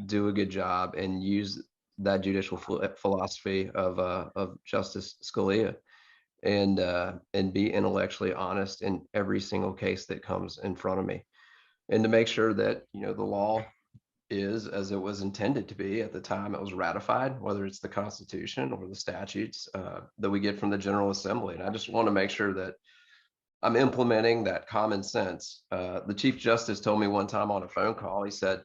do a good job, and use that judicial philosophy of Justice Scalia, and be intellectually honest in every single case that comes in front of me, and to make sure that the law is as it was intended to be at the time it was ratified, whether it's the Constitution or the statutes that we get from the General Assembly. And I just want to make sure that I'm implementing that common sense. The Chief Justice told me one time on a phone call, he said,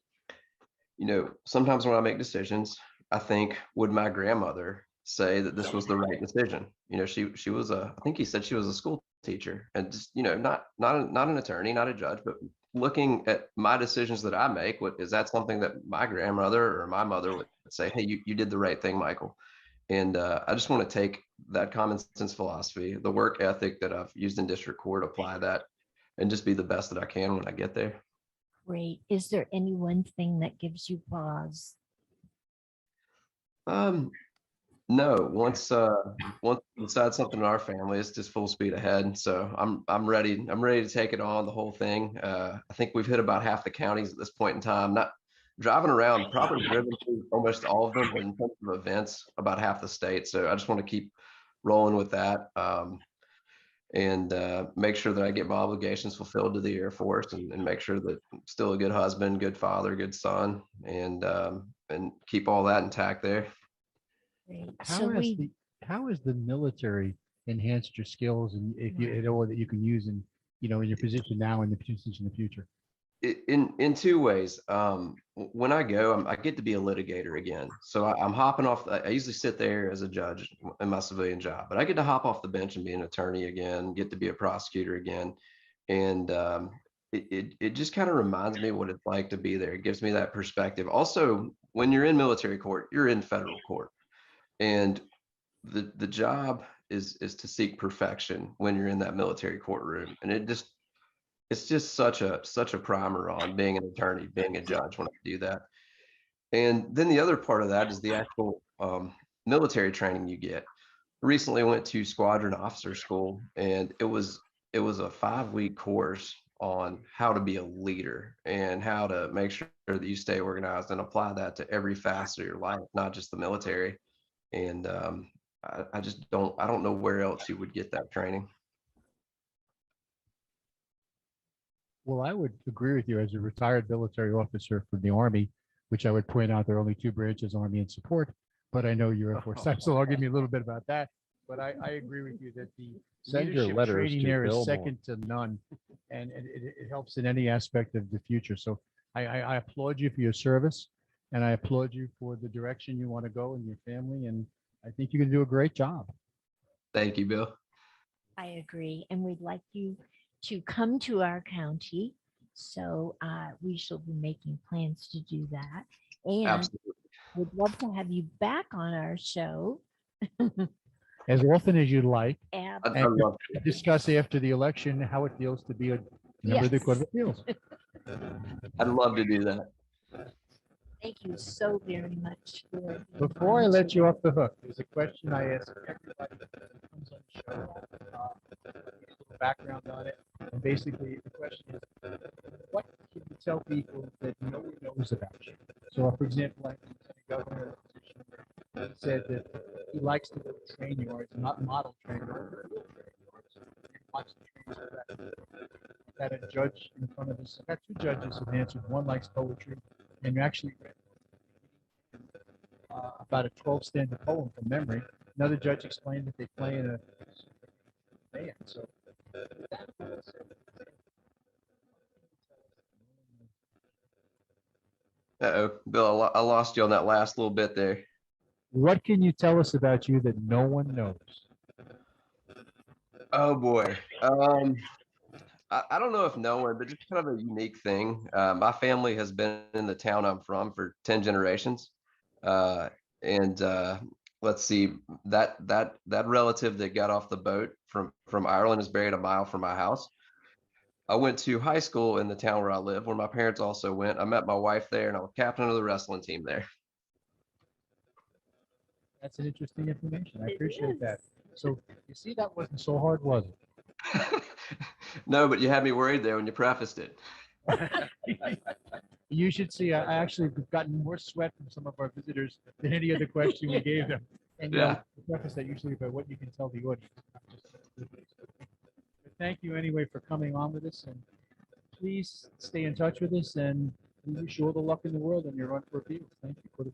sometimes when I make decisions, I think, would my grandmother say that this was the right decision? She was I think he said she was a school teacher, and just, not an attorney, not a judge, but looking at my decisions that I make, is that something that my grandmother or my mother would say, hey, you did the right thing, Michael? And I just want to take that common sense philosophy, the work ethic that I've used in district court, apply that, and just be the best that I can when I get there. Great. Is there any one thing that gives you pause? No, once we decide something in our family, it's just full speed ahead. So I'm ready to take it on, the whole thing. I think we've hit about half the counties at this point in time. Not driving around, probably driven through almost all of them, but in terms of events, about half the state. So I just want to keep rolling with that, and make sure that I get my obligations fulfilled to the Air Force, and make sure that I'm still a good husband, good father, good son, and keep all that intact there. Great. How has the military enhanced your skills, and if you at all that you can use in your position now and the positions in the future? In two ways. When I go, I get to be a litigator again. So I'm hopping off. I usually sit there as a judge in my civilian job, but I get to hop off the bench and be an attorney again, get to be a prosecutor again. And it just kind of reminds me what it's like to be there. It gives me that perspective. Also, when you're in military court, you're in federal court. And the job is to seek perfection when you're in that military courtroom. And it's just such a primer on being an attorney, being a judge when I do that. And then the other part of that is the actual military training you get. Recently went to squadron officer school, and it was a 5-week course on how to be a leader and how to make sure that you stay organized and apply that to every facet of your life, not just the military. And I don't know where else you would get that training. Well, I would agree with you as a retired military officer from the Army, which I would point out there are only 2 branches, Army and support, but I know you're Air Force type, so I'll give you a little bit about that. But I agree with you that the Send your leadership letters training to there Bill is second to none, and it helps in any aspect of the future. So I applaud you for your service, and I applaud you for the direction you want to go in your family, and I think you're going to do a great job. Thank you, Bill. I agree. And we'd like you to come to our county. So we shall be making plans to do that. And Absolutely. we'd love to have you back on our show. As often as you'd like, And I love to discuss after the election how it feels to be a member of the Court of Appeals. I'd love to do that. Thank you so very much for. being Before I on let you today. off the hook, there's a question I ask everybody that comes on the show. Give you a little background on it. And basically, the question is, what can you tell people that no one knows about you? So, for example, like the governor of the position where he said that he likes to go to train yards, not model train yards, but real train yards. He wants to train so that a judge in front of us, I've got two judges who answered. One likes poetry, and you actually read about a 12-stanza poem from memory. Another judge explained that they play in a band. So, Uh-oh, Bill, I lost you on that last little bit there. what can you tell us about you that no one knows? Oh boy. I don't know if no one, but just kind of a unique thing. My family has been in the town I'm from for 10 generations. And let's see, that relative that got off the boat from Ireland is buried a mile from my house. I went to high school in the town where I live, where my parents also went. I met my wife there, and I was captain of the wrestling team there. That's an interesting information. I It appreciate that. is. So you see, that wasn't so hard, was it? No, but you had me worried there when you prefaced it. You should see. I actually have gotten more sweat from some of our visitors than any other question we gave them. And Yeah. the preface that usually about what you can tell the audience. Not just but thank you anyway for coming on with us, and please stay in touch with us. And we wish you all the luck in the world on your run for appeals. Thank you for the.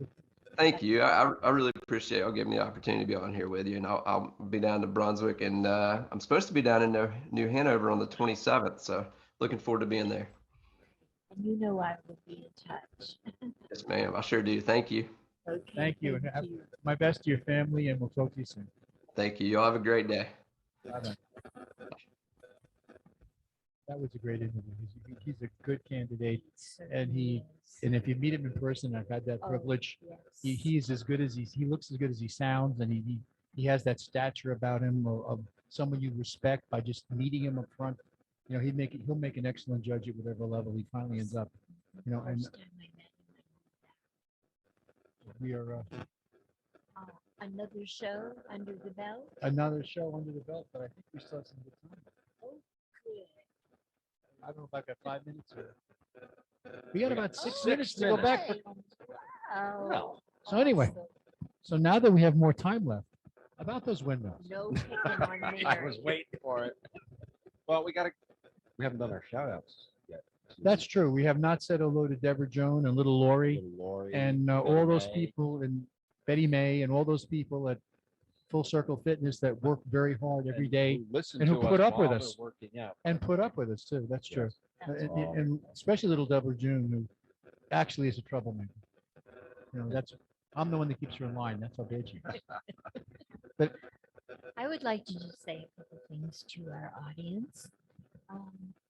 Thank you. I really appreciate y'all giving me the opportunity to be on here with you. And I'll be down to Brunswick, and I'm supposed to be down in New Hanover on the 27th. So looking forward to being there. And you know I will be in touch. Yes, ma'am. I sure do. Thank you. Okay. Thank you, and thank have you. my best to your family, and we'll talk to you soon. Thank you. Y'all have a great day. Bye-bye. That was a great interview. He's a good candidate, and and if you meet him in person, I've had that Oh, privilege. yes. He's as good as he looks as good as he sounds, and he has that stature about him of someone you respect by just meeting him up front. You know, he'll make an excellent judge at whatever level he finally ends up. You know, and First time I met him, we are another show under the belt. another show under the belt, but I think we still have some good time. Oh, good. I don't know if I've got 5 minutes or. We got about 6 Oh, minutes to go back. good. Wow. So anyway, Awesome. so now that we have more time left, about those windmills. No picking on Mary. I was waiting for it. Well, we haven't done our shout outs yet. That's true. We have not said hello to Deborah Joan and little Lori Little Lori, and all Betty those May. people and Betty May and all those people at Full Circle Fitness that work very hard every And day who listen and who to put us up with while us. they're working out. and put up with us too. That's true. Yes. That's And especially little Deborah June, who actually is a troublemaker. You know, I'm the one that keeps her in line. That's how bad she is. I would like to just say a couple things to our audience.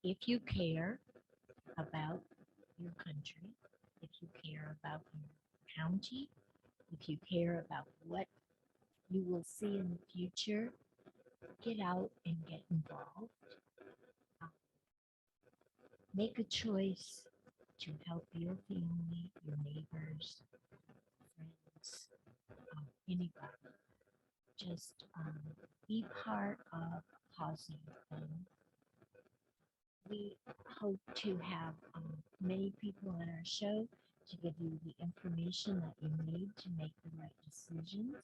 If you care about your country, if you care about your county, if you care about what you will see in the future, get out and get involved. Make a choice to help your family, your neighbors, friends, anybody. Just be part of causing them. We hope to have many people on our show to give you the information that you need to make the right decisions.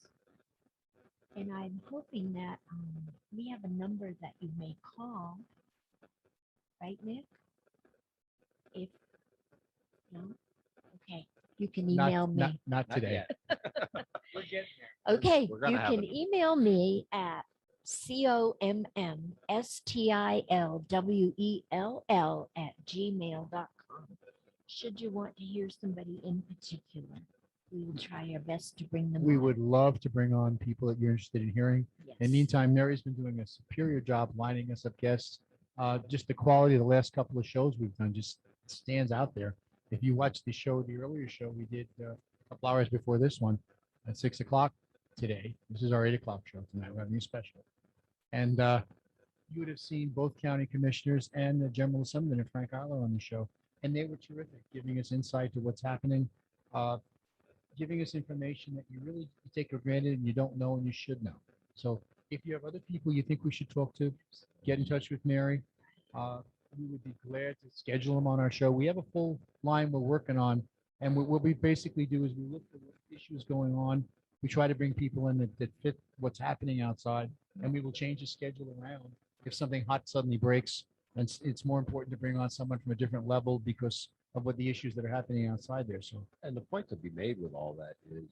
And I'm hoping that we have a number that you may call. Right, Nick? If no, okay, you can email me. Not Not today. yet. We're getting there. Okay, We're gonna you have can it. email me at commstilwell@gmail.com. Should you want to hear somebody in particular, we will try our best to bring them We on. would love to bring on people that you're interested in hearing. In the Yes. meantime, Mary's been doing a superior job lining us up guests. Just the quality of the last couple of shows we've done just stands out there. If you watch the earlier show we did a couple hours before this one at 6 o'clock today. This is our 8 o'clock show tonight. We have a new special. And you would have seen both county commissioners and the General Assemblyman and Frank Eiler on the show. And they were terrific, giving us insight to what's happening. giving us information that you really take for granted and you don't know and you should know. So if you have other people you think we should talk to, get in touch with Mary. We would be glad to schedule them on our show. We have a full line we're working on. And what we basically do is we look for what issues going on. We try to bring people in that fit what's happening outside, and we will change the schedule around if something hot suddenly breaks. And it's more important to bring on someone from a different level because of what the issues that are happening outside there. So, And the point to be made with all that is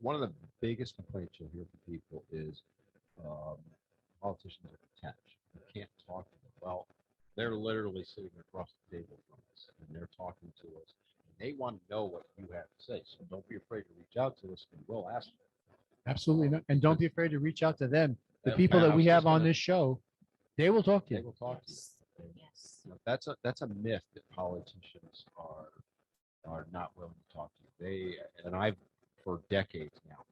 one of the biggest complaints you'll hear from people is politicians are detached. You can't talk to them. Well, they're literally sitting across the table from us and they're talking to us. And they want to know what you have to say. So don't be afraid to reach out to us and we'll ask you. absolutely not. And don't be afraid to reach out to them. The Yeah, people man, that I we was have just on gonna- this show, they will talk to They you. will talk to you. Yes. You know, that's a myth that politicians are not willing to talk to you. I've for decades now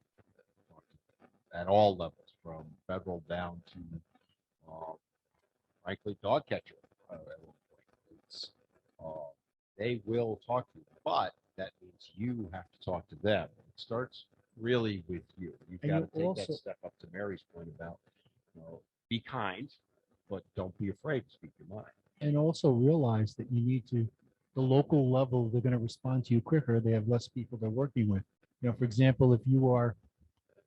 talked to them at all levels, from federal down to frankly dog catcher. At one point. They will talk to you, but that means you have to talk to them. It starts really with you. You've And got you to take also- that step up to Mary's point about, be kind, but don't be afraid to speak your mind. And also realize that you need to, the local level, they're going to respond to you quicker. They have less people they're working with. For example, if you are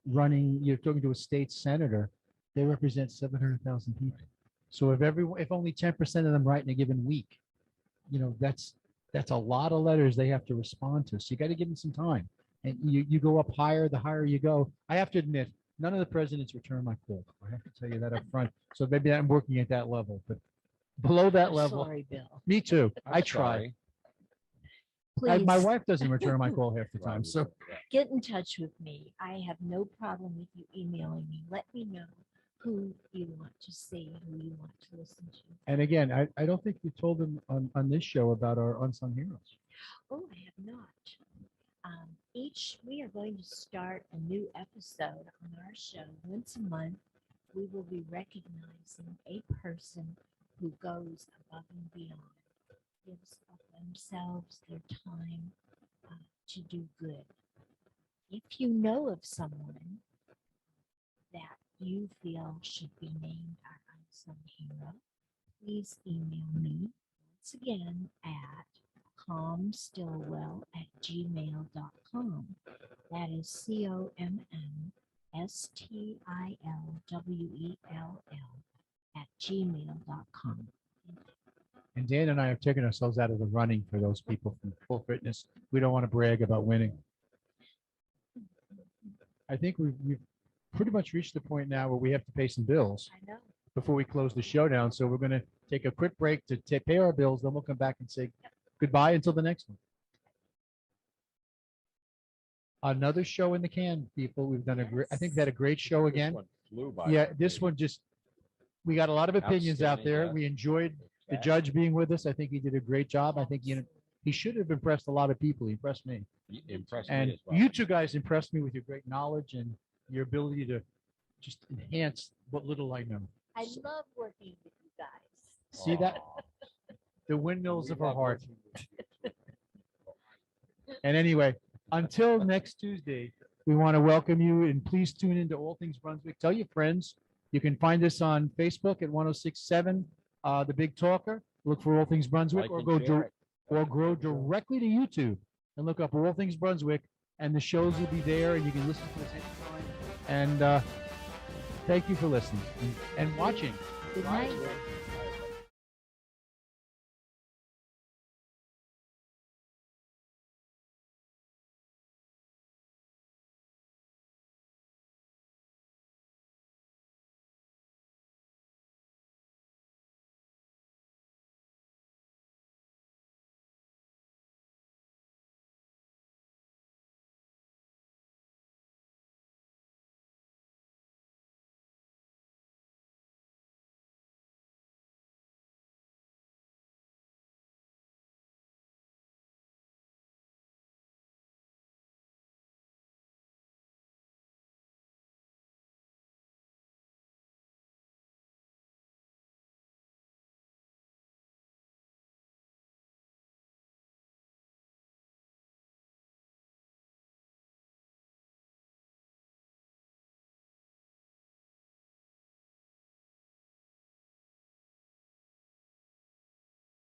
you're talking to a state senator, they represent 700,000 people. So if only 10% of them write in a given week, that's a lot of letters they have to respond to. So you got to give them some time. And you go up higher, the higher you go. I have to admit, none of the presidents return my call. I have to tell you that up front. So maybe I'm working at that level, but below that I'm level, Sorry, Bill. me too. I I'm try. sorry. Please My wife doesn't return my call half the Right, time. So yeah. get in touch with me. I have no problem with you emailing me. Let me know who you want to see, who you want to listen to. and again, I don't think you told them on this show about our unsung heroes. Oh, I have not. We are going to start a new episode on our show. Once a month, we will be recognizing a person who goes above and beyond, gives of themselves, their time to do good. If you know of someone that you feel should be named our unsung hero, please email me once again at comstillwell@gmail.com. That is COMSTILWELL@gmail.com. And Dan and I have taken ourselves out of the running for those people from Full Fitness. We don't want to brag about winning. I think we've pretty much reached the point now where we have to pay some bills I know. before we close the show down. So we're going to take a quick break to pay our bills. Then we'll come back and say goodbye until the next one. Another show in the can, people. We've done I think we had a great show This again. one flew by Yeah, for this me. one we got a lot of opinions out Outstanding, there. yeah. We enjoyed the Yeah. judge being with us. I think he did a great job. I think he should have impressed a lot of people. He impressed me. You impressed me And as well. you two guys impressed me with your great knowledge and your ability to just enhance what little I know. I love working with you guys. See that? Aw. The windmills We of our love heart. working with you, too. And anyway, until next Tuesday, we want to welcome you and please tune into All Things Brunswick. Tell your friends. You can find us on Facebook at 1067 The Big Talker. Look for All Things Brunswick Like or and go share it. or go directly to YouTube and look up All Things Brunswick and the shows will be there and you can listen to us anytime. And thank you for listening and watching. Good night.